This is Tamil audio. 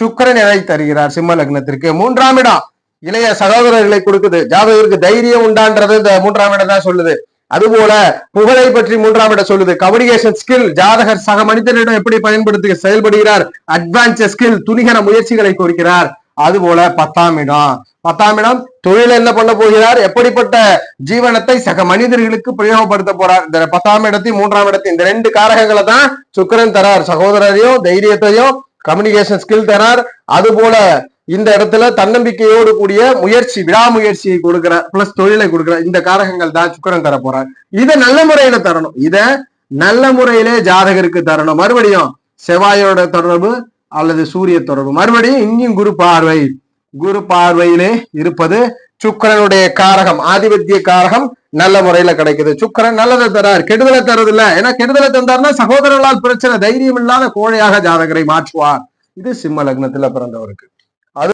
சுக்கிரன் எதை தருகிறார் சிம்ம லக்னத்திற்கு? 3ஆம் இடம் இளைய சகோதரர்களை கொடுக்குது. ஜாதகருக்கு தைரியம் உண்டான்றது இந்த 3ஆம் இடம் தான் சொல்லுது. அதுபோல புகழை பற்றி 3ஆம் இடம் சொல்லுது. கம்யூனிகேஷன் ஸ்கில், ஜாதகர் சக மனிதனிடம் எப்படி பயன்படுத்தி செயல்படுகிறார், அட்வான்ஸ் ஸ்கில், துணிகர முயற்சிகளை கொடுக்கிறார். அதுபோல 10ஆம் இடம் தொழில் என்ன பண்ண போகிறார், எப்படிப்பட்ட ஜீவனத்தை சக மனிதர்களுக்கு பிரயோகப்படுத்த போறார். இந்த 10ஆம் இடத்தையும் 3ஆம் இடத்தையும் இந்த 2 காரகங்களை தான் சுக்கிரன் தரார். சகோதரரையும் தைரியத்தையும் கம்யூனிகேஷன் ஸ்கில் தரார். அதுபோல இந்த இடத்துல தன்னம்பிக்கையோடு கூடிய முயற்சி, விடாமுயற்சியை கொடுக்கிறார், பிளஸ் தொழிலை கொடுக்கிறார். இந்த காரகங்கள் தான் சுக்கிரன் தர போறார். இதை நல்ல முறையில தரணும். இத நல்ல முறையிலே ஜாதகருக்கு தரணும். மறுபடியும் செவ்வாயோட தொடர்பு அல்லது சூரிய தொடர்பு, மறுபடியும் இங்கேயும் குரு பார்வையிலே இருப்பது சுக்கிரனுடைய காரகம், ஆதிபத்திய காரகம் நல்ல முறையில கிடைக்குது. சுக்கிரன் நல்லதை தரார், கெடுதலை தரது இல்ல. ஏன்னா கெடுதலை தந்தார்னா சகோதரர்களால் பிரச்சனை, தைரியம் இல்லாத கோழையாக ஜாதகரை மாற்றுவார். இது சிம்ம லக்னத்துல பிறந்தவருக்கு.